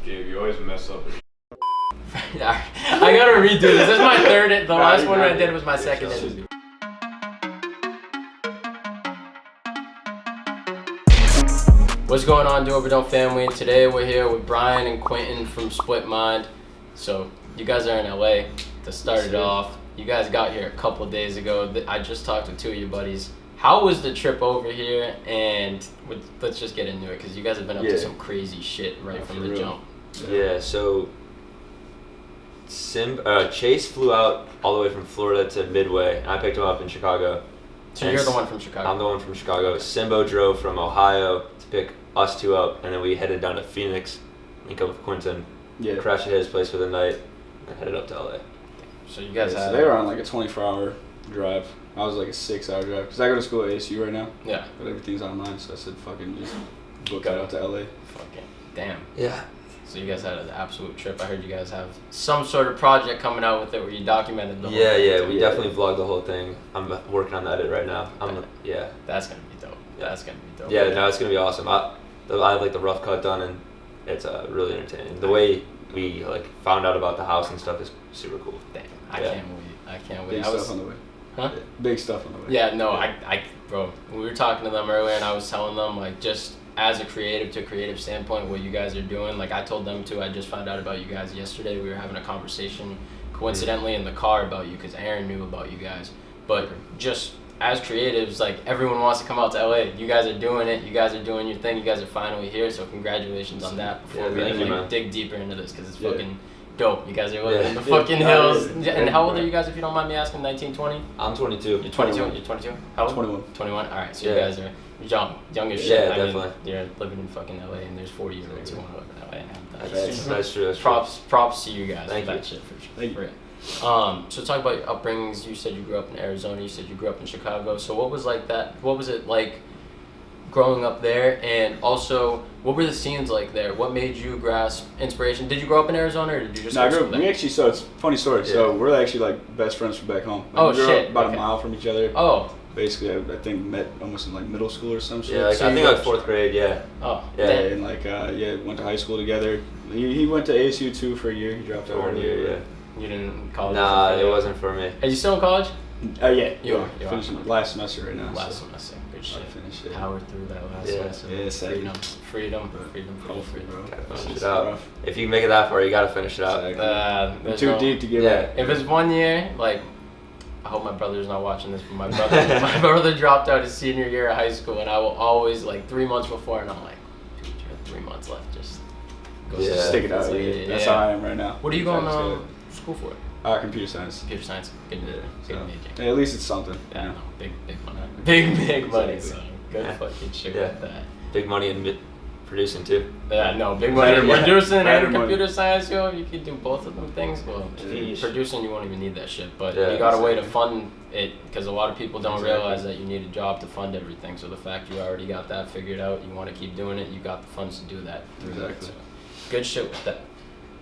Gabe, you always mess up. I gotta redo this. This is my third. The last one I did was my second interview. What's going on, Do Over Don't family? Today we're here with Bryan and Quinton from SplitMind. So you guys are in LA to start it off. You guys got here a couple of days ago. I just talked with two of your buddies. How was the trip over here? And let's just get into it because you guys have been up to some crazy shit right from the jump. Yeah, so Chase flew out all the way from Florida to Midway, and I picked him up in Chicago. So you're the one from Chicago? I'm the one from Chicago. Simbo drove from Ohio to pick us two up, and then we headed down to Phoenix, link up with Quinton, crashed at his place for the night, and headed up to LA. So you guys so they were on like a 24-hour drive. I was like a 6-hour drive because I go to school at ASU right now. Yeah. But everything's online, so I said fucking just book it out to LA. Fucking damn. Yeah. So you guys had an absolute trip. I heard you guys have some sort of project coming out with it where you documented the whole thing. Yeah, we definitely vlogged the whole thing. I'm working on the edit right now. That's gonna be dope. That's gonna be dope. Yeah, no, it's gonna be awesome. I have like the rough cut done, and it's really entertaining. The way we like found out about the house and stuff is super cool. Damn, I can't wait. Big stuff on the way. Huh? Yeah, big stuff on the way. Yeah, no, bro, we were talking to them earlier, and I was telling them like just as a creative standpoint, what you guys are doing. Like I told them too. I just found out about you guys yesterday. We were having a conversation, coincidentally, in the car about you because Aaron knew about you guys. But just as creatives, like everyone wants to come out to LA. You guys are doing it. You guys are doing your thing. You guys are finally here. So congratulations on that. Before we dig deeper into this, because it's fucking dope. You guys are living in the fucking hills. And how old are you guys, if you don't mind me asking? 19, 20? I'm 22. You're 22. You're 22. How old? 21. 21. All right. So you guys are young as shit. Yeah, definitely. I mean, you're living in fucking LA, and there's 40-year-olds who want to live in LA. That's true. Props to you guys for that shit for sure. Thank you. So talk about your upbringings. You said you grew up in Arizona. You said you grew up in Chicago. So what was like that? What was it like growing up there? And also, what were the scenes like there? What made you grasp inspiration? Did you grow up in Arizona, or did you just? No, I grew up. We actually. So it's a funny story. Yeah. So we're actually like best friends from back home. Like, we grew up about a mile from each other. Oh. Basically, I think met almost in like middle school or some shit. Yeah, like, I think like 4th grade. Yeah. Oh. Yeah, and like went to high school together. He went to ASU too for a year. He dropped out for 1 year. Yeah. You didn't college? Nah, it wasn't for me. Are you still in college? Yeah. You are. Finishing last semester right now. Last semester. Good shit. Finished it. Power through that last semester. Yeah, Freedom. Gotta finish it out. If you make it that far, you gotta finish it out. Exactly. Too deep to give up. If it's 1 year, like, I hope my brother's not watching this, but my brother dropped out his senior year of high school, and I will always, like, 3 months before, and I'm like, dude, you have 3 months left, just go stick it out. That's how I am right now. What are you going to school for? Computer science. Computer science. Good major. At least it's something. Yeah, no, big money. Big money, so good fucking shit with that. Big money in producing too. Yeah, no, big money in producing and computer science, yo. You can do both of them things. Well, producing, you won't even need that shit, but you got a way to fund it, because a lot of people don't realize that you need a job to fund everything. So the fact you already got that figured out, you want to keep doing it, you got the funds to do that. Exactly. So, good shit with that.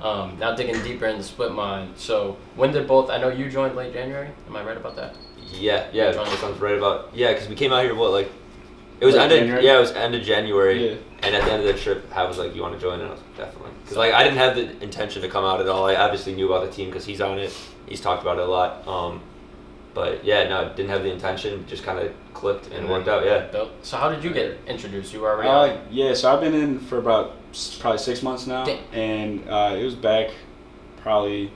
Now digging deeper into SplitMind. So when did both? I know you joined late January. Am I right about that? Yeah, that sounds right about. Yeah, because we came out here it was end of January. Yeah. And at the end of the trip, Pat was like, "You want to join?" And I was like, "Definitely." Because like I didn't have the intention to come out at all. I obviously knew about the team because he's on it. He's talked about it a lot. But yeah, no, didn't have the intention. Just kind of clicked and worked out. Yeah. So how did you get introduced? You were already Yeah, so I've been in for probably 6 months now. Damn. And it was back probably,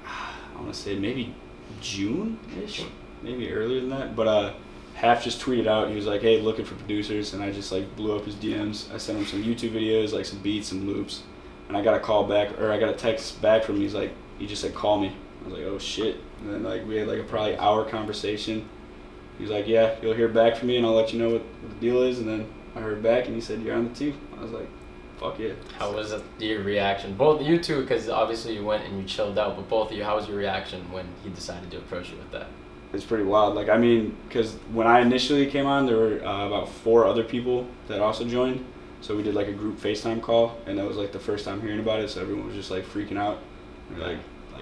I want to say maybe June-ish, maybe earlier than that. But Half just tweeted out, he was like, "Hey, looking for producers," and I just like blew up his DMs. I sent him some YouTube videos, like some beats, some loops, and I got a text back from him. He just said, "Call me." I was like, "Oh shit!" And then like we had like a probably hour conversation. He was like, "Yeah, you'll hear back from me, and I'll let you know what the deal is." And then I heard back, and he said, "You're on the team." I was like, "Fuck yeah!" How was your reaction? Both you two, because obviously you went and you chilled out, but both of you, how was your reaction when he decided to approach you with that? It's pretty wild. Like, I mean, because when I initially came on, there were about 4 other people that also joined. So we did like a group FaceTime call, and that was like the first time hearing about it. So everyone was just like freaking out. We're like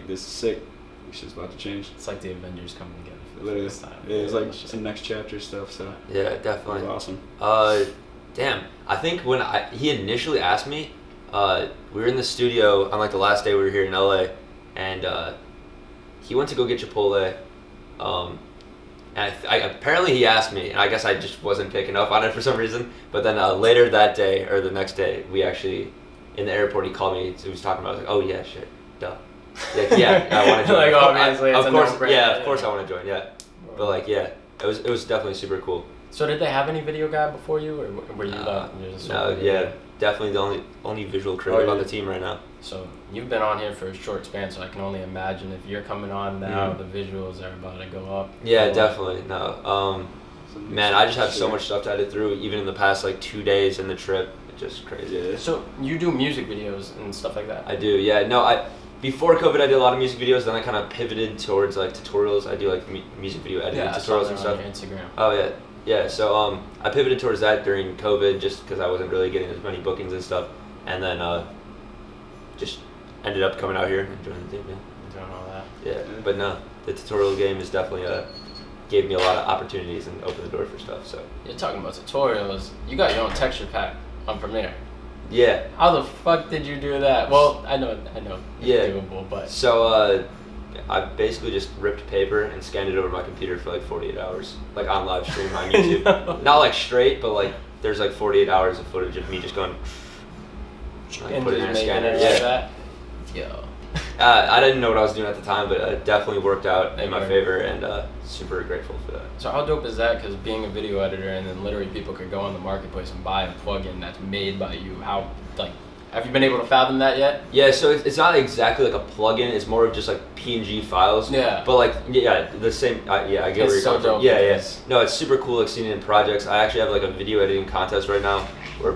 this is sick. This shit's about to change. It's like the Avengers coming together. Literally, yeah, it's like some next chapter stuff. So yeah, definitely. It was awesome. Damn. I think when he initially asked me, we were in the studio on like the last day we were here in LA, and he went to go get Chipotle. And apparently he asked me, and I guess I just wasn't picking up on it for some reason. But then later that day, or the next day, we actually, in the airport, he called me. He was talking about. I was like, oh yeah, shit, duh. Like, yeah, I want to join. Like obviously, of course, yeah, of course I want to join. Yeah, but like, yeah, it was definitely super cool. So did they have any video guy before you, or were you no, yeah, definitely the only visual creative on the team right now. So you've been on here for a short span, so I can only imagine if you're coming on now, the visuals are about to go up. Yeah, definitely. No, man, I just have so much stuff to edit through, even in the past like 2 days in the trip. It's just crazy. Yeah. So you do music videos and stuff like that? I do. Yeah. No, before COVID, I did a lot of music videos. Then I kind of pivoted towards like tutorials. I do like music video editing tutorials and stuff. On your Instagram. Oh yeah. Yeah, so I pivoted towards that during COVID just because I wasn't really getting as many bookings and stuff, and then just ended up coming out here and joining the team. Yeah. Doing all that. Yeah, but no, the tutorial game is definitely gave me a lot of opportunities and opened the door for stuff. So you're talking about tutorials. You got your own texture pack on Premiere. Yeah. How the fuck did you do that? Well, I know. Yeah. It's doable, but so I basically just ripped paper and scanned it over my computer for like 48 hours, like on live stream on YouTube. No. Not like straight, but like there's like 48 hours of footage of me just going like, and put it in a scanner. Like that? Yo. I didn't know what I was doing at the time, but it definitely worked out in my favor, and super grateful for that. So how dope is that? Because being a video editor, and then literally people could go on the marketplace and buy a plugin that's made by you. How have you been able to fathom that yet? Yeah, so it's not exactly like a plugin. It's more of just like PNG files. Yeah. But like, yeah, the same. I get where you're coming from. Yeah, yeah. No, it's super cool like seeing it in projects. I actually have like a video editing contest right now where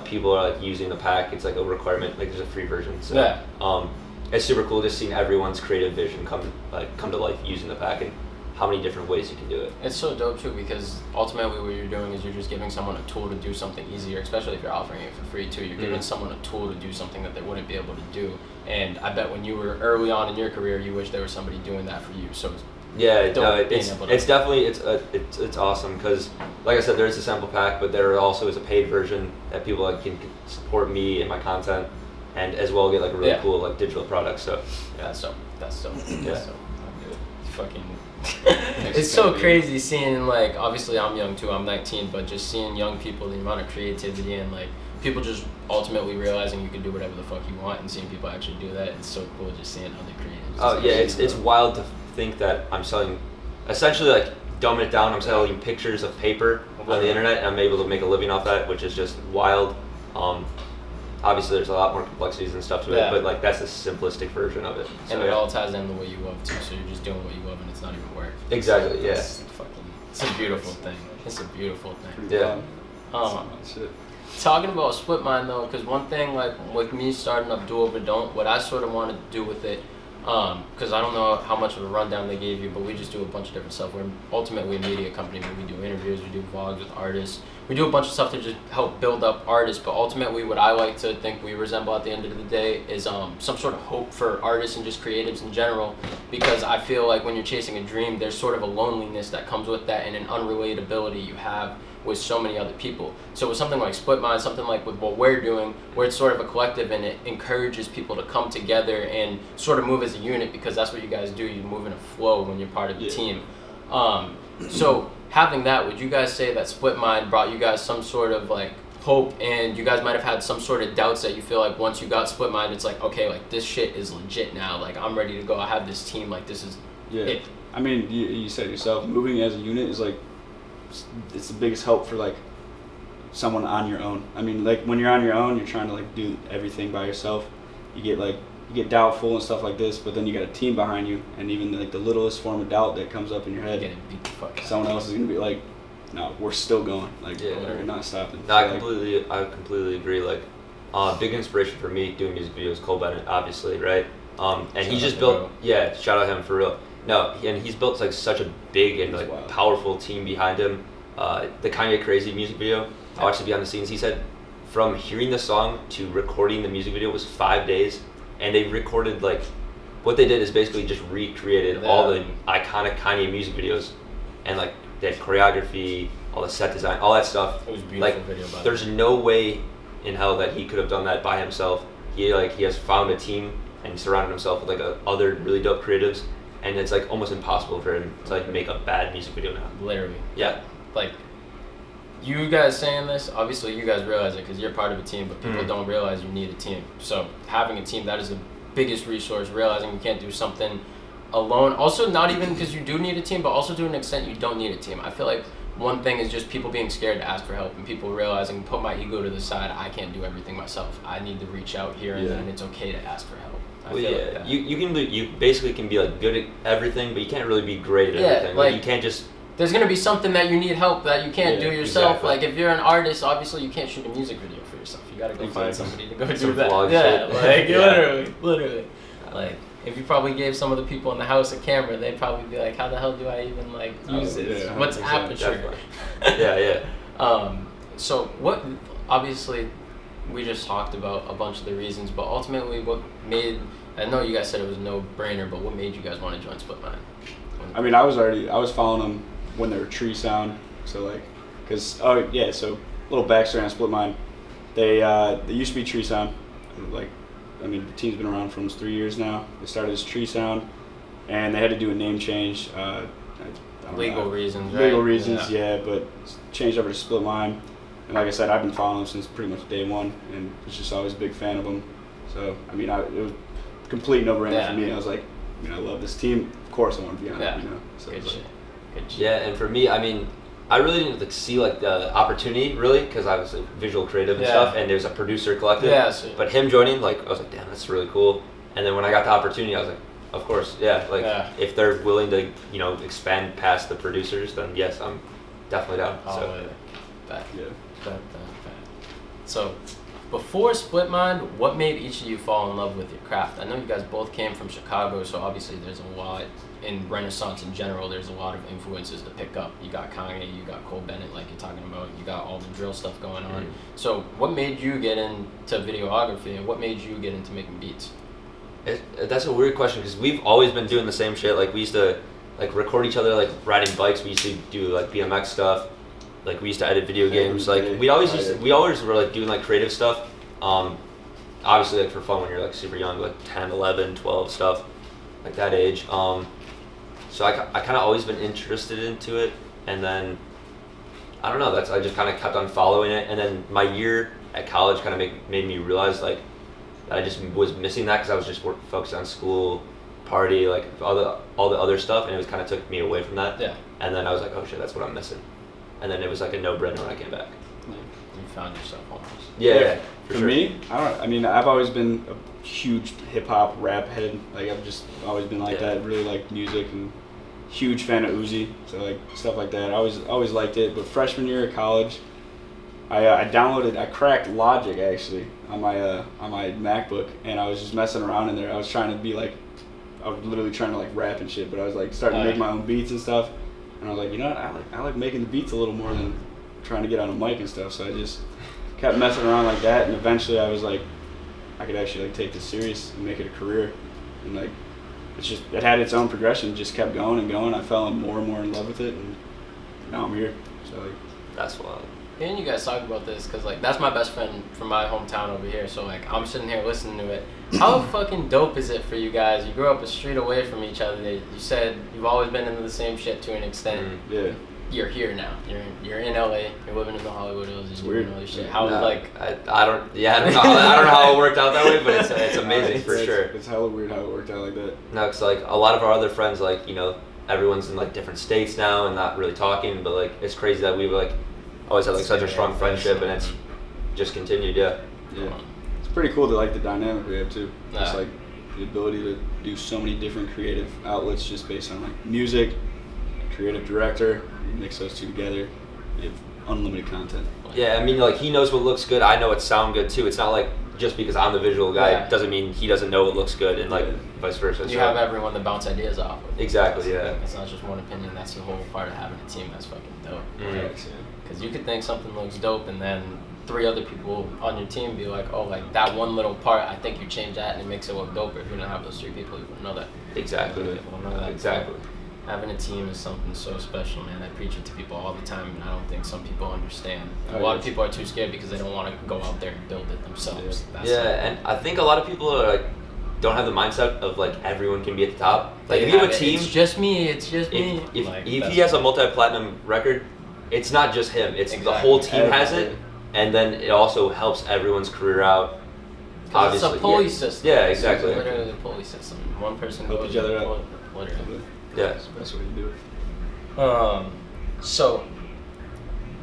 people are like using the pack. It's like a requirement. Like there's a free version. So, yeah. It's super cool just seeing everyone's creative vision come to life using the pack and how many different ways you can do it. It's so dope too because ultimately what you're doing is you're just giving someone a tool to do something easier, especially if you're offering it for free too. You're giving someone a tool to do something that they wouldn't be able to do. And I bet when you were early on in your career, you wish there was somebody doing that for you. So yeah, no, it's definitely it's awesome because like I said, there is a sample pack, but there also is a paid version that people can support me and my content, and as well get like a really cool like digital product. So yeah, that's so fucking. It's so crazy seeing like obviously I'm young too, I'm 19, but just seeing young people, the amount of creativity and like people just ultimately realizing you can do whatever the fuck you want and seeing people actually do that. It's so cool just seeing how they create. Oh yeah, it's wild to think that I'm selling, essentially like dumb it down, I'm selling pictures of paper on the internet and I'm able to make a living off that, which is just wild. Obviously there's a lot more complexities and stuff to it, but like that's the simplistic version of it. So, and it all ties in the way you love too, so you're just doing what you love and it's not even work. Exactly, yeah. It's a beautiful thing. It's a beautiful thing. Yeah. Talking about SplitMind though, because one thing like with me starting up Do Over Don't, what I sort of wanted to do with it, because I don't know how much of a rundown they gave you, but we just do a bunch of different stuff. We're ultimately a media company, but we do interviews, we do vlogs with artists. We do a bunch of stuff to just help build up artists, but ultimately what I like to think we resemble at the end of the day is some sort of hope for artists and just creatives in general, because I feel like when you're chasing a dream, there's sort of a loneliness that comes with that and an unrelatability you have with so many other people. So with something like SplitMind, something like with what we're doing, where it's sort of a collective and it encourages people to come together and sort of move as a unit, because that's what you guys do, you move in a flow when you're part of the team. So having that, would you guys say that SplitMind brought you guys some sort of like hope, and you guys might have had some sort of doubts that you feel like once you got SplitMind, it's like, okay, like this shit is legit now, like I'm ready to go, I have this team, like this is it. I mean, you said it yourself, moving as a unit is like, it's the biggest help for like someone on your own. I mean, like when you're on your own, you're trying to like do everything by yourself. You get doubtful and stuff like this, but then you got a team behind you, and even like the littlest form of doubt that comes up in your head, someone else is gonna be like, no, we're still going, like we're not stopping. No, I completely agree. Like, big inspiration for me doing music videos, Cole Bennett, obviously, right? And he just built, shout out him for real. No, and he's built like such a big and like powerful team behind him. The Kanye Crazy music video, I watched the behind the scenes. He said from hearing the song to recording the music video was 5 days, and they recorded like, what they did is basically just recreated all the iconic Kanye music videos, and like they had choreography, all the set design, all that stuff. It was a beautiful like, video. By there's no way in hell that he could have done that by himself. He has found a team and surrounded himself with like other really dope creatives, and it's like almost impossible for him to like make a bad music video now. Literally. Yeah. Like, you guys saying this, obviously you guys realize it because you're part of a team, but people don't realize you need a team. So having a team, that is the biggest resource, realizing you can't do something alone. Also, not even because you do need a team, but also to an extent you don't need a team. I feel like one thing is just people being scared to ask for help and people realizing, put my ego to the side, I can't do everything myself. I need to reach out here and then it's okay to ask for help. You basically can be like good at everything, but you can't really be great at everything. Like you can't just. There's gonna be something that you need help that you can't do yourself. Exactly. Like if you're an artist, obviously you can't shoot a music video for yourself. You gotta go find somebody to go do that. Literally. Like if you probably gave some of the people in the house a camera, they'd probably be like, how the hell do I even like use this? Yeah, What's aperture? So what? Obviously, we just talked about a bunch of the reasons, but ultimately, what made? I know you guys said it was no brainer, but what made you guys want to join SplitMind? I mean, I was following them when they were Tree Sound, so like, so a little backstory on SplitMind. They used to be Tree Sound, like, I mean, the team's been around for almost 3 years now. They started as Tree Sound, and they had to do a name change. Legal reasons, right? Legal reasons, yeah, but changed over to SplitMind. And like I said, I've been following them since pretty much day one, and was just always a big fan of them. So, I mean, it was a complete no-brainer for me. I was like, I love this team. Of course I want to be on it, So Good shit. Yeah, and for me, I mean, I really didn't like see like the opportunity really because I was a visual creative and stuff, and there's a producer collective. Yeah, so but him joining, like, I was like, damn, that's really cool. And then when I got the opportunity, I was like, of course, if they're willing to, expand past the producers, then yes, I'm definitely down. So, before SplitMind, what made each of you fall in love with your craft? I know you guys both came from Chicago, so obviously there's a lot, in Renaissance in general, there's a lot of influences to pick up. You got Kanye, you got Cole Bennett, like you're talking about, you got all the drill stuff going on. So what made you get into videography, and what made you get into making beats? That's a weird question, because we've always been doing the same shit. Like, we used to like record each other like riding bikes. We used to do like BMX stuff. Like, we used to edit video games. Like, we always were like doing like creative stuff. Obviously like for fun when you're like super young, like 10, 11, 12 stuff, like that age. So I kind of always been interested into it, and then I don't know. I just kind of kept on following it, and then my year at college kind of made me realize like that I just was missing that because I was just focused on school, party, like all the other stuff, and it was kind of took me away from that. Yeah. And then I was like, oh shit, that's what I'm missing. And then it was like a no-brainer when I came back. You found yourself almost. Yeah. For sure. Me, I've always been a huge hip hop rap head. Like, I've just always been like that. Really like music, and huge fan of Uzi. So like stuff like that. I always liked it. But freshman year at college, I cracked Logic actually on my MacBook, and I was just messing around in there. I was literally trying to like rap and shit, but I was like starting to make my own beats and stuff. And I was like, you know what? I like making the beats a little more than trying to get on a mic and stuff. So I just kept messing around like that, and eventually I was like, I could actually like take this serious and make it a career. And like, it had its own progression. Just kept going and going. I fell more and more in love with it, and now I'm here. So like, that's wild. Hearing you guys talk about this, because like that's my best friend from my hometown over here, so like I'm sitting here listening to it. How fucking dope is it for you guys? You grew up a street away from each other. You said you've always been into the same shit to an extent. Yeah. You're here now. You're in LA. You're living in the Hollywood Hills. It's weird. All this shit. How like I don't know. I don't know how it worked out that way, but it's amazing for sure. It's hella weird how it worked out like that. No, because like a lot of our other friends, like everyone's in like different states now and not really talking, but like it's crazy that we were like always had like such a strong friendship, and it's just continued. Yeah. It's pretty cool to like the dynamic we have too. Just like the ability to do so many different creative outlets just based on like music, creative director. You mix those two together, you have unlimited content. Yeah, I mean, like he knows what looks good. I know it sound good too. It's not like just because I'm the visual guy doesn't mean he doesn't know what looks good, and like vice versa. You have everyone to bounce ideas off of. Exactly. It's not just one opinion. That's the whole part of having a team. That's fucking dope. Because you could think something looks dope, and then 3 other people on your team be like, oh, like that one little part, I think you change that and it makes it look doper. If you don't have those 3 people, you wouldn't know that. Exactly. Exactly. Having a team is something so special, man. I preach it to people all the time, and I don't think some people understand. A lot of people are too scared because they don't want to go out there and build it themselves. And I think a lot of people are like, don't have the mindset of like everyone can be at the top. Like if you have a team, it's just me. If he has a multi-platinum record, it's not just him. It's the whole team has it, and then it also helps everyone's career out. Obviously, it's a pulley system. Yeah, exactly. It's literally a pulley system. One person help goes each other out. Literally. Yeah, that's what you do. So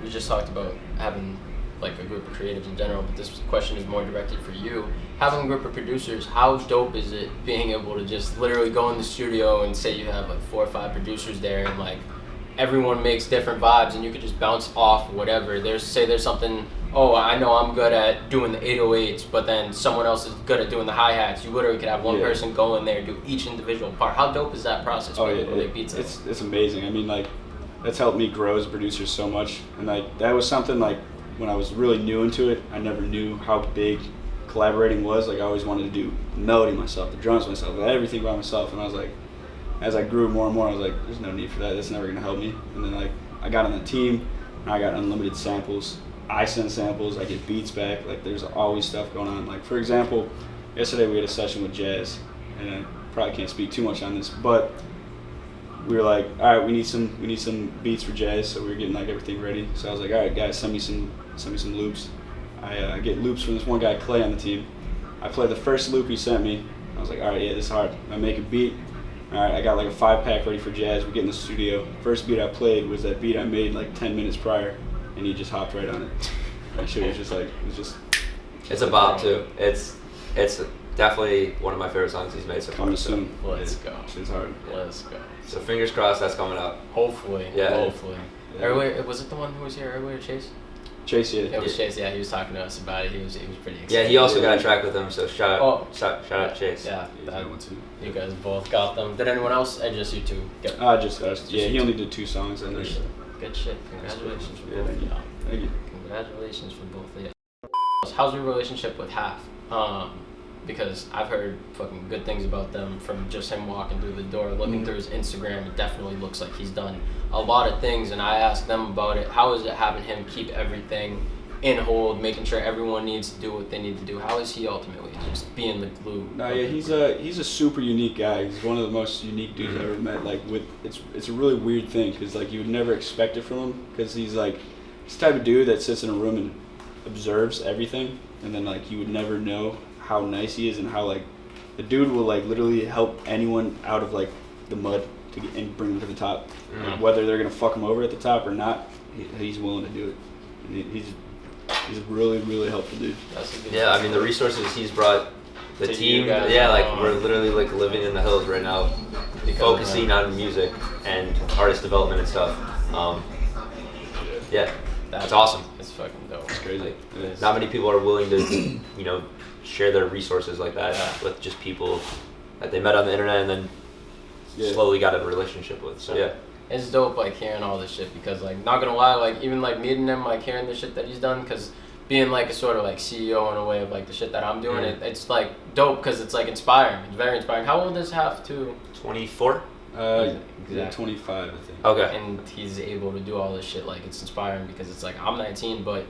we just talked about having like a group of creatives in general, but this question is more directed for you. Having a group of producers, how dope is it being able to just literally go in the studio and say you have like 4 or 5 producers there, and like everyone makes different vibes, and you could just bounce off whatever. There's something. Oh, I know I'm good at doing the 808s, but then someone else is good at doing the hi-hats. You literally could have one person go in there and do each individual part. How dope is that process? It's amazing. I mean, like, that's helped me grow as a producer so much. And like, that was something like, when I was really new into it, I never knew how big collaborating was. Like, I always wanted to do the melody myself, the drums myself, everything by myself. And I was like, as I grew more and more, I was like, there's no need for that. That's never gonna help me. And then like, I got on the team, and I got unlimited samples. I send samples, I get beats back, like there's always stuff going on. Like for example, yesterday we had a session with Jazz, and I probably can't speak too much on this, but we were like, all right, we need some beats for Jazz, so we were getting like everything ready. So I was like, all right guys, send me some loops. I get loops from this one guy, Clay, on the team. I play the first loop he sent me. I was like, all right, yeah, this is hard. I make a beat. All right, I got like a 5-pack ready for Jazz. We get in the studio. First beat I played was that beat I made like 10 minutes prior. And he just hopped right on it. I'm sure it's a bop too. It's definitally one of my favorite songs he's made so far. Coming soon. Let's go. It's hard. Let's go. So fingers crossed that's coming out. Hopefully. Yeah. Hopefully. Earlier, was it the one who was here earlier, Chase? Chase, yeah. It was Chase, yeah. He was talking to us about it. He was pretty excited. Yeah, he also got a track with him, so shout out Chase. Yeah, that one too. You guys both got them. Did anyone else? Just you two get them? Just us. Yeah, he only did 2 songs. And Good shit. Congratulations for both of y'all. Thank you. Congratulations for both of you. How's your relationship with Half? Because I've heard fucking good things about them from just him walking through the door. Looking through his Instagram, it definitely looks like he's done a lot of things, and I asked them about it. How is it having him keep everything in hold, making sure everyone needs to do what they need to do? How is he ultimately just being the glue? He's a super unique guy. He's one of the most unique dudes I've ever met. Like it's a really weird thing because like you would never expect it from him because he's like this type of dude that sits in a room and observes everything, and then like you would never know how nice he is and how like the dude will like literally help anyone out of like the mud to get and bring them to the top. Like, whether they're gonna fuck him over at the top or not, he's willing to do it. And he's a really, really helpful dude. Yeah, I mean the resources he's brought the team. Yeah, like we're literally like living in the hills right now, focusing on music and artist development and stuff. Yeah, that's awesome. It's fucking dope. It's crazy. Like, not many people are willing to, share their resources like that with just people that they met on the internet and then slowly got a relationship with. So yeah. It's dope, like, hearing all this shit because, like, not gonna lie, like, even, like, meeting him, like, hearing the shit that he's done, because being, like, a sort of, like, CEO in a way of, like, the shit that I'm doing, it's, like, dope because it's, like, inspiring. It's very inspiring. How old does Half to? 24? Yeah, 25, I think. Okay. And he's able to do all this shit, like, it's inspiring because it's, like, I'm 19, but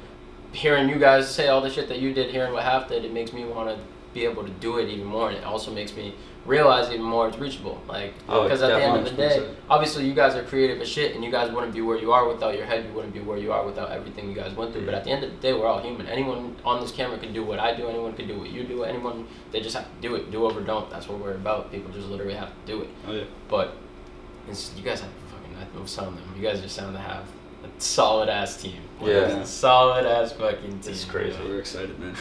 hearing you guys say all the shit that you did, hearing what Half did, it makes me want to be able to do it even more, and it also makes me realize even more it's reachable. Like, because at the end of the day, obviously you guys are creative as shit, and you guys wouldn't be where you are without your head. You wouldn't be where you are without everything you guys went through. But at the end of the day, we're all human. Anyone on this camera can do what I do. Anyone can do what you do. Anyone, they just have to do it. Do over don't. That's what we're about. People just literally have to do it. Oh yeah. But you guys have fucking, I'm telling them, you guys just sound to have a solid ass team. Solid ass fucking team. It's crazy. We're excited, man.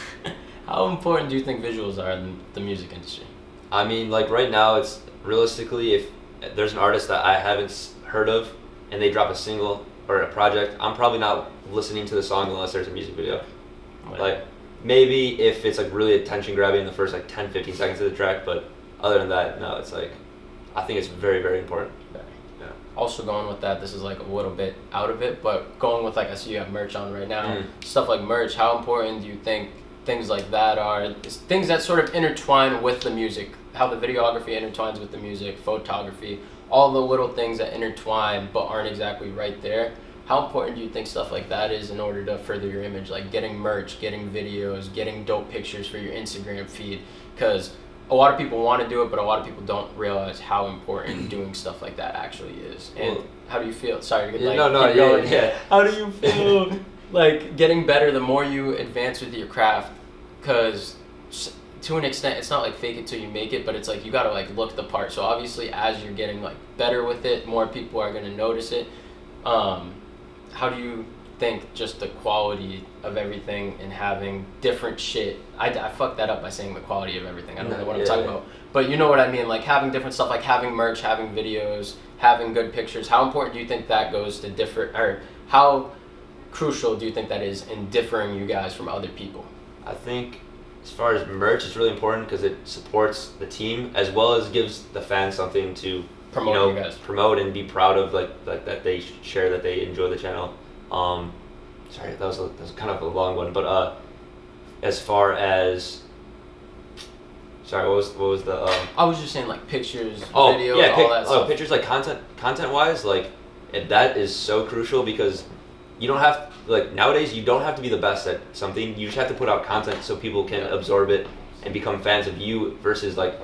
How important do you think visuals are in the music industry? I mean, like right now, it's realistically, if there's an artist that I haven't heard of and they drop a single or a project, I'm probably not listening to the song unless there's a music video. Right. Like maybe if it's like really attention grabbing in the first like 10-15 seconds of the track, but other than that, no, it's like, I think it's very, very important. Yeah. Also going with that, this is like a little bit out of it, but going with like, I see you have merch on right now, stuff like merch, how important do you think things like that are, things that sort of intertwine with the music, how the videography intertwines with the music, photography, all the little things that intertwine but aren't exactly right there. How important do you think stuff like that is in order to further your image? Like getting merch, getting videos, getting dope pictures for your Instagram feed. Because a lot of people want to do it, but a lot of people don't realize how important doing stuff like that actually is. And how do you feel? Sorry to get yeah. How do you feel like getting better the more you advance with your craft? Because to an extent, it's not like fake it till you make it, but it's like you gotta like look the part. So obviously, as you're getting like better with it, more people are gonna notice it. How do you think just the quality of everything and having different shit? I fucked that up by saying the quality of everything. I don't know what I'm talking about, but you know what I mean. Like having different stuff, like having merch, having videos, having good pictures. How important do you think that goes to different, or how crucial do you think that is in differing you guys from other people? I think as far as merch, it's really important because it supports the team as well as gives the fans something to promote and be proud of, like that they share, that they enjoy the channel. Sorry, that was kind of a long one, but as far as what was the I was just saying like pictures, videos, all that stuff. Pictures, like content wise, like that is so crucial because you don't have nowadays you don't have to be the best at something. You just have to put out content so people can absorb it and become fans of you versus like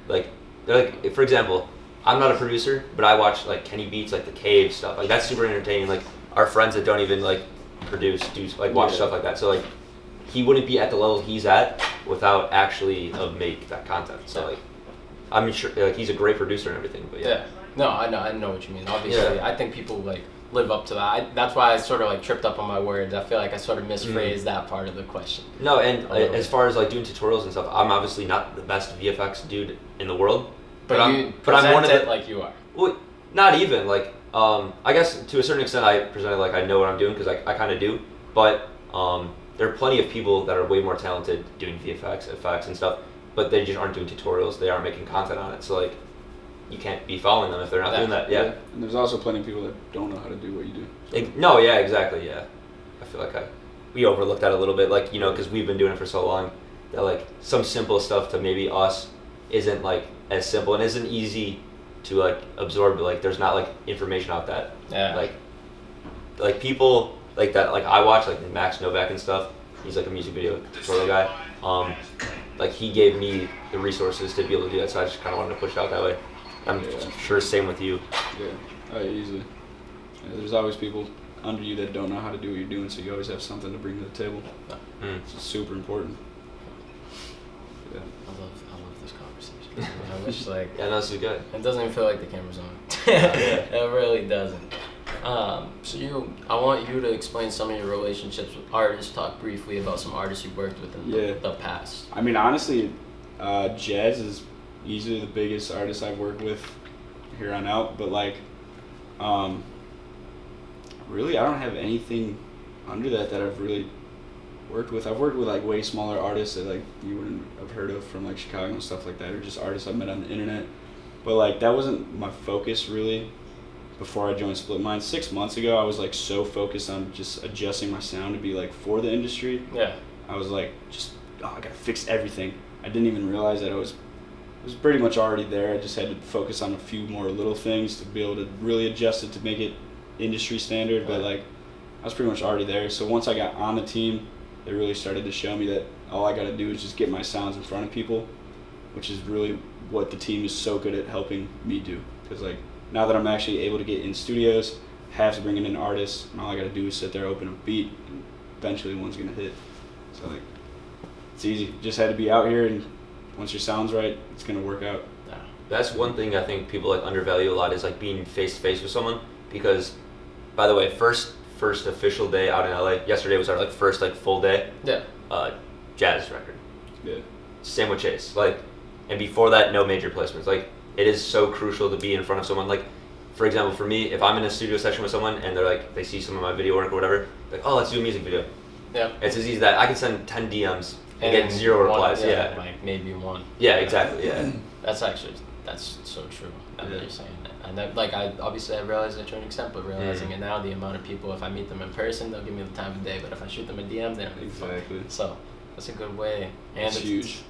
for example, I'm not a producer, but I watch like Kenny Beats, like the Gabe stuff. Like that's super entertaining. Like our friends that don't even like produce do like watch stuff like that. So like he wouldn't be at the level he's at without actually make that content. So like I'm sure like he's a great producer and everything. But yeah. No, I know what you mean. Obviously, I think people like live up to that. That's why I sort of like tripped up on my words. I feel like I sort of misphrased that part of the question. No, and as far as like doing tutorials and stuff, I'm obviously not the best VFX dude in the world. But I'm one of it like you are. Well, not even like I guess to a certain extent I presented like I know what I'm doing because I kind of do. But there are plenty of people that are way more talented doing VFX, effects and stuff, but they just aren't doing tutorials. They aren't making content on it. So like you can't be following them if they're not doing that. Yeah. And there's also plenty of people that don't know how to do what you do. No, yeah, exactly, yeah. I feel like we overlooked that a little bit, like, you know, because we've been doing it for so long that like some simple stuff to maybe us isn't like as simple and isn't easy to like absorb. Like there's not like information out that like people like that, like I watch like Max Novak and stuff. He's like a music video tutorial guy. Like he gave me the resources to be able to do that, so I just kind of wanted to push it out that way. I'm sure same with you. Yeah, easily. Yeah, there's always people under you that don't know how to do what you're doing, so you always have something to bring to the table. It's super important. Yeah. I love this conversation. I wish like no, this is good. It doesn't even feel like the camera's on. It really doesn't. So I want you to explain some of your relationships with artists. Talk briefly about some artists you've worked with in the past. I mean, honestly, Jazz is easily the biggest artist I've worked with here on out, but like really I don't have anything under that I've really worked with. I've worked with like way smaller artists that like you wouldn't have heard of from like Chicago and stuff like that, or just artists I met on the internet, but like that wasn't my focus really before I joined SplitMind. 6 months ago I was like so focused on just adjusting my sound to be like for the industry. I was like I gotta fix everything. I didn't even realize that I was pretty much already there. I just had to focus on a few more little things to be able to really adjust it to make it industry standard, but like I was pretty much already there. So once I got on the team, they really started to show me that all I got to do is just get my sounds in front of people, which is really what the team is so good at helping me do. Because like now that I'm actually able to get in studios, have to bring in an artist, and all I got to do is sit there, open a beat, and eventually one's gonna hit. So like it's easy. Just had to be out here, and once your sound's right, it's gonna work out. That's one thing I think people like undervalue a lot is like being face to face with someone. Because, by the way, first official day out in LA. Yesterday was our like first like full day. Jazz record. Same with Chase. Like, and before that, no major placements. Like, it is so crucial to be in front of someone. Like, for example, for me, if I'm in a studio session with someone and they're like, they see some of my video work or whatever, like, oh, let's do a music video. It's as easy as that. I can send 10 DMs and get 0 replies. Like maybe one. Yeah, exactly. Yeah. That's so true. Now that you're saying that. And that, like I realized that to an extent, but realizing it now, the amount of people, if I meet them in person, they'll give me the time of day. But if I shoot them a DM, they don't give a fuck. So that's a good way. And it's huge.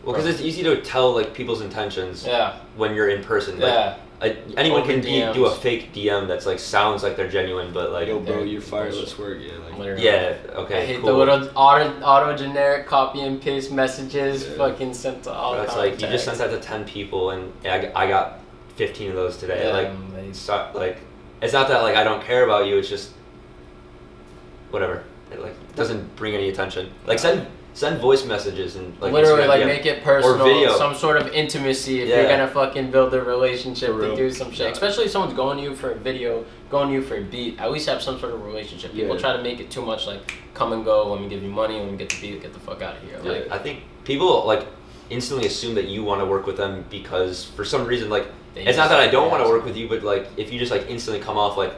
Well, because it's easy to tell like people's intentions. Yeah. When you're in person. Yeah. Like, anyone Open can do a fake DM that's like sounds like they're genuine, but like. Yo, bro, you're fired. Let's work. Yeah. Like. Literally. Yeah. Okay. I hate cool. the little auto generic copy and paste messages fucking sent to all. That's like you just sent that to 10 people, and I got 15 of those today. Yeah, like it's not that like I don't care about you. It's just whatever. It like doesn't bring any attention. Like send voice messages and like literally Instagram like DM, make it personal, or video. some sort of intimacy if you're gonna fucking build a relationship to do some shit. Especially if someone's going to you for a video, going to you for a beat. At least have some sort of relationship. People try to make it too much like come and go. Let me give you money. Let me get the beat. Get the fuck out of here. Yeah, Like I think people like instantly assume that you want to work with them because for some reason like it's not that I don't want to work with you, but like if you just like instantly come off like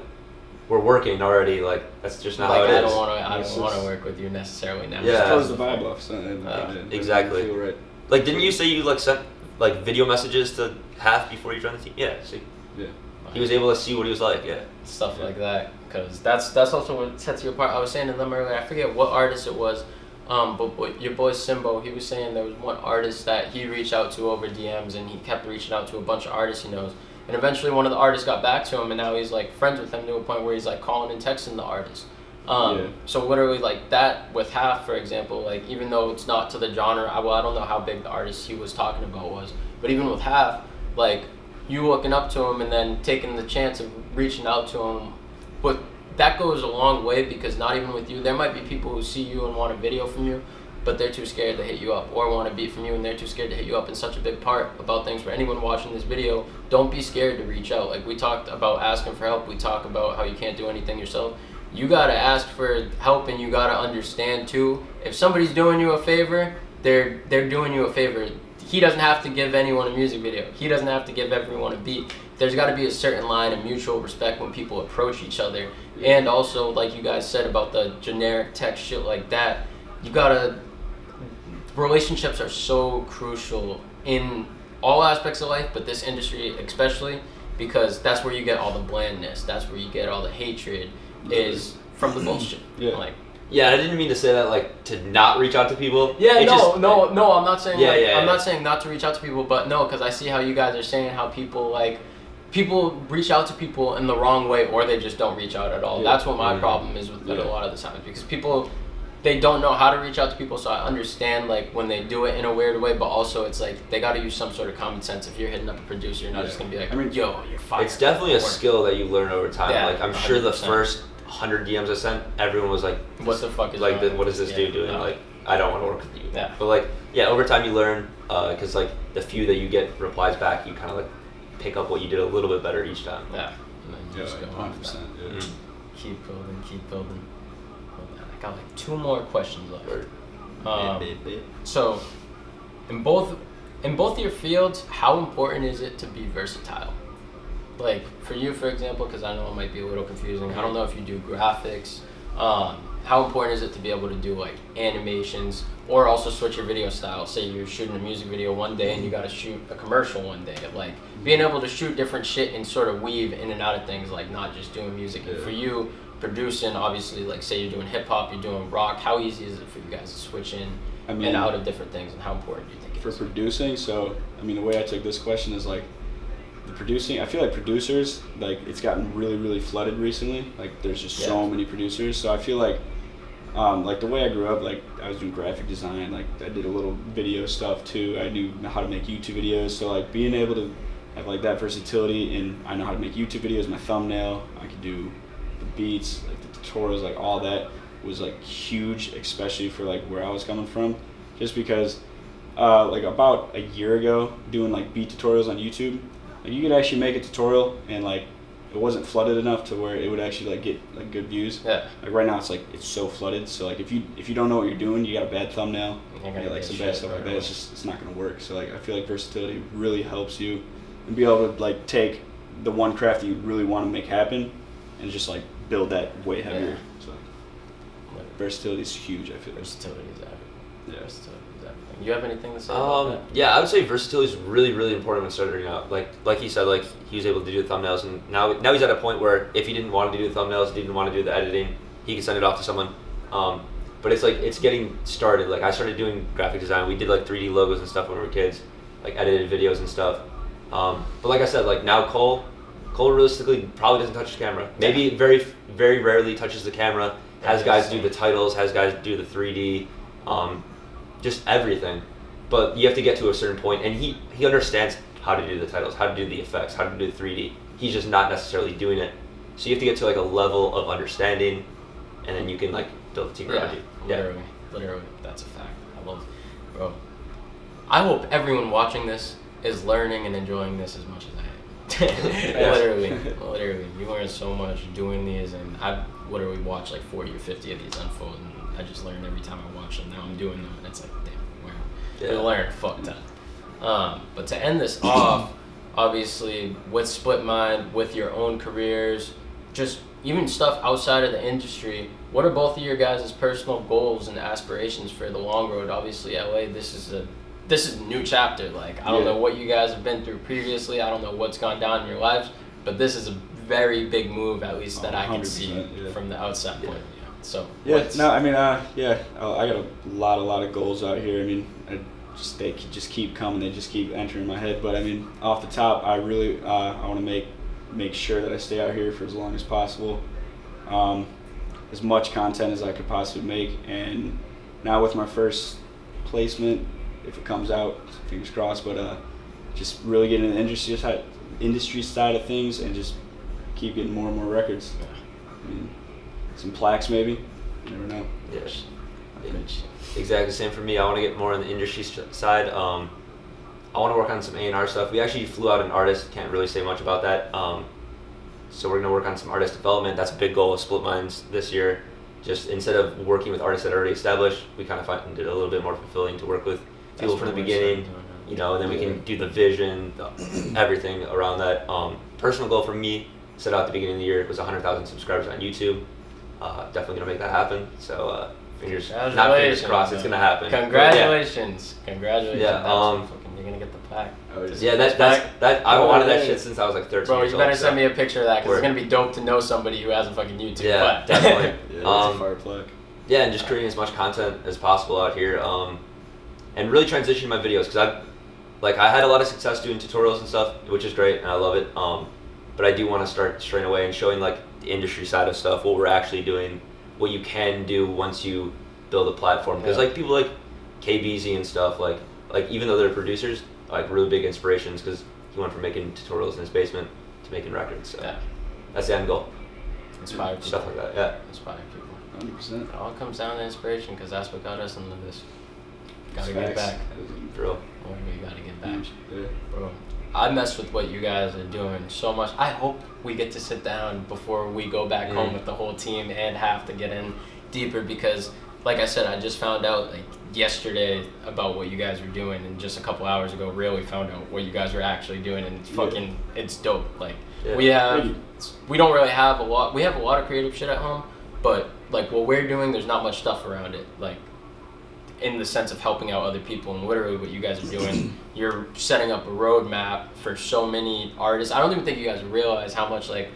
we're working already, like that's just not like, how it is. I don't want to work with you necessarily now. Yeah. Just close the vibe off. So exactly. Feel right. Like didn't you say you like sent like video messages to Half before you joined the team? Yeah. See. Yeah. He was able to see what he was like. Yeah. Stuff like that, because that's also what sets you apart. I was saying to them earlier, I forget what artist it was, but your boy Simbo, he was saying there was one artist that he reached out to over DMs, and he kept reaching out to a bunch of artists he knows. And eventually one of the artists got back to him, and now he's like friends with him to a point where he's like calling and texting the artist. So literally like that with Half, for example, like even though it's not to the genre, I don't know how big the artist he was talking about was, but even with Half, like you looking up to him and then taking the chance of reaching out to him, but that goes a long way, because not even with you, there might be people who see you and want a video from you, but they're too scared to hit you up, or want a beat from you and they're too scared to hit you up. And such a big part about things for anyone watching this video, don't be scared to reach out. Like we talked about asking for help, we talk about how you can't do anything yourself. You gotta ask for help, and you gotta understand too, if somebody's doing you a favor, they're doing you a favor. He doesn't have to give anyone a music video. He doesn't have to give everyone a beat. There's got to be a certain line of mutual respect when people approach each other. And also, like you guys said about the generic text shit like that, you gotta, relationships are so crucial in all aspects of life, but this industry especially, because that's where you get all the blandness. That's where you get all the hatred, is from the bullshit. Like, yeah, I didn't mean to say that like to not reach out to people. Yeah, no, I'm not saying I'm not saying saying not to reach out to people, but no, because I see how you guys are saying how people reach out to people in the wrong way, or they just don't reach out at all. That's what my problem is with it a lot of the times, because people, they don't know how to reach out to people. So I understand like when they do it in a weird way, but also it's like they got to use some sort of common sense. If you're hitting up a producer, you're not just gonna be like, yo, you're fired. It's definitely a skill that you learn over time. Like I'm 100%. Sure the first 100 DMs I sent, everyone was like, what the fuck is like what is this dude doing? No. Like I don't want to work with you. Yeah. But like over time you learn, because like the few that you get replies back, you kind of like pick up what you did a little bit better each time. Yeah. And then you just go 100%. Yeah. Keep building. I got like 2 more questions left. So, in both your fields, how important is it to be versatile? Like for you, for example, because I know it might be a little confusing. I don't know if you do graphics. How important is it to be able to do like animations, or also switch your video style? Say you're shooting a music video one day and you got to shoot a commercial one day. Like being able to shoot different shit and sort of weave in and out of things, like not just doing music. And for you, producing, obviously, like say you're doing hip hop, you're doing rock. How easy is it for you guys to switch in and out of different things, and how important do you think it is? For producing, so I mean, the way I took this question is like, the producing, I feel like producers, like it's gotten really, really flooded recently. Like there's just so many producers. So I feel like the way I grew up, like I was doing graphic design, like I did a little video stuff too. I knew how to make YouTube videos. So like being able to have like that versatility, and I know how to make YouTube videos, my thumbnail, I could do the beats, like the tutorials, like all that was like huge, especially for like where I was coming from. Just because like about a year ago, doing like beat tutorials on YouTube, like you could actually make a tutorial and like it wasn't flooded enough to where it would actually like get like good views. Yeah. Like right now it's so flooded. So like if you don't know what you're doing, you got a bad thumbnail, you get like some bad stuff like that. It's not gonna work. So like I feel like versatility really helps you, and be able to like take the one craft that you really want to make happen, and just like build that way heavier. Yeah. So versatility is huge. I feel like. Versatility is everything. Yeah. Versatility is everything. You have anything to say about that? Yeah, I would say versatility is really, really important when starting out. Like he said, like he was able to do the thumbnails, and now he's at a point where if he didn't want to do the thumbnails, didn't want to do the editing, he can send it off to someone. But but it's like it's getting started. Like I started doing graphic design. We did like 3D logos and stuff when we were kids, like edited videos and stuff. But like I said, like now Cole realistically probably doesn't touch the camera. Maybe very, very rarely touches the camera. Has guys do the titles, has guys do the 3D, just everything. But you have to get to a certain point, and he understands how to do the titles, how to do the effects, how to do the 3D. He's just not necessarily doing it. So you have to get to like a level of understanding, and then you can like build a team around you. Literally, that's a fact. Bro. I hope everyone watching this is learning and enjoying this as much as I am. Literally, you learn so much doing these, and I've literally watched like 40 or 50 of these unfold, and I just learn every time I watch them. Now I'm doing them, and it's like, damn, wow. You learn fuck ton. But to end this off, obviously with SplitMind, with your own careers, just even stuff outside of the industry, what are both of your guys' personal goals and aspirations for the long road? Obviously, LA, this is a new chapter. Like, I don't know what you guys have been through previously. I don't know what's gone down in your lives, but this is a very big move, at least that I can see from the outside point. So I got a lot of goals out here. I mean, they just keep coming. They just keep entering my head. But I mean, off the top, I really I want to make sure that I stay out here for as long as possible. As much content as I could possibly make. And now with my first placement, if it comes out, fingers crossed, but just really getting into the industry side of things and just keep getting more and more records. I mean, some plaques maybe, you never know. Yes. Exactly, same for me. I want to get more on the industry side. I want to work on some A&R stuff. We actually flew out an artist, can't really say much about that. So we're going to work on some artist development. That's a big goal of SplitMinds this year. Just instead of working with artists that are already established, we kind of find it a little bit more fulfilling to work with people from the beginning, and then we can do the vision, everything around that. Personal goal for me, set out at the beginning of the year, was 100,000 subscribers on YouTube. Definitely going to make that happen. So fingers crossed, it's going to happen. Congratulations. Congratulations. Yeah. You're going to get the plaque. I wanted that shit since I was like 13 Bro, years you old. better send me a picture of that, because it's going to be dope to know somebody who has a fucking YouTube plaque. Definitely. That's a fire plaque. Yeah, and just creating as much content as possible out here. And really transitioning my videos, because I had a lot of success doing tutorials and stuff, which is great, and I love it. But I do want to start straying away and showing like the industry side of stuff, what we're actually doing, what you can do once you build a platform. Because like people like KBZ and stuff, like even though they're producers, like really big inspirations, because he went from making tutorials in his basement to making records. So that's the end goal. Inspire people. Stuff like that. Yeah. Inspire people. 100%. It all comes down to inspiration, because that's what got us into this. Gotta get back. For real. We gotta get back. Yeah. Bro, I mess with what you guys are doing so much. I hope we get to sit down before we go back home with the whole team and have to get in deeper, because like I said, I just found out like yesterday about what you guys were doing, and just a couple hours ago really found out what you guys were actually doing, and it's fucking it's dope. Like we don't really have a lot. We have a lot of creative shit at home, but like what we're doing, there's not much stuff around it. Like in the sense of helping out other people, and literally what you guys are doing, you're setting up a roadmap for so many artists. I don't even think you guys realize how much, like,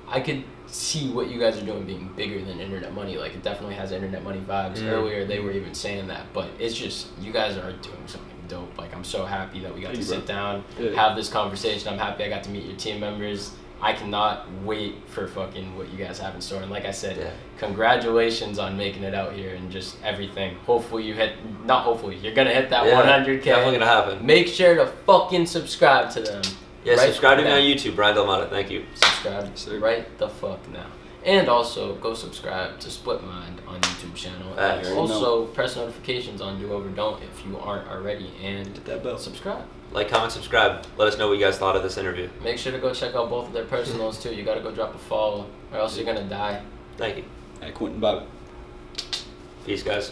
I could see what you guys are doing being bigger than Internet Money. Like, it definitely has Internet Money vibes. Earlier they were even saying that, but it's just, you guys are doing something dope. Like, I'm so happy that we got to sit down, have this conversation. I'm happy I got to meet your team members. I cannot wait for fucking what you guys have in store. And like I said, congratulations on making it out here and just everything. Hopefully you hit, not hopefully, you're going to hit that 100K. Definitely going to happen. Make sure to fucking subscribe to them. Yeah, subscribe to me on YouTube, Bryan Delimata. Thank you. Subscribe right the fuck now. And also, go subscribe to SplitMind on YouTube channel. And also, press notifications on Do Over Don't if you aren't already. And hit that bell. Subscribe. Like, comment, subscribe. Let us know what you guys thought of this interview. Make sure to go check out both of their personals, too. You got to go drop a follow, or else you're going to die. Thank you. At Quinton Bobbitt. Peace, guys.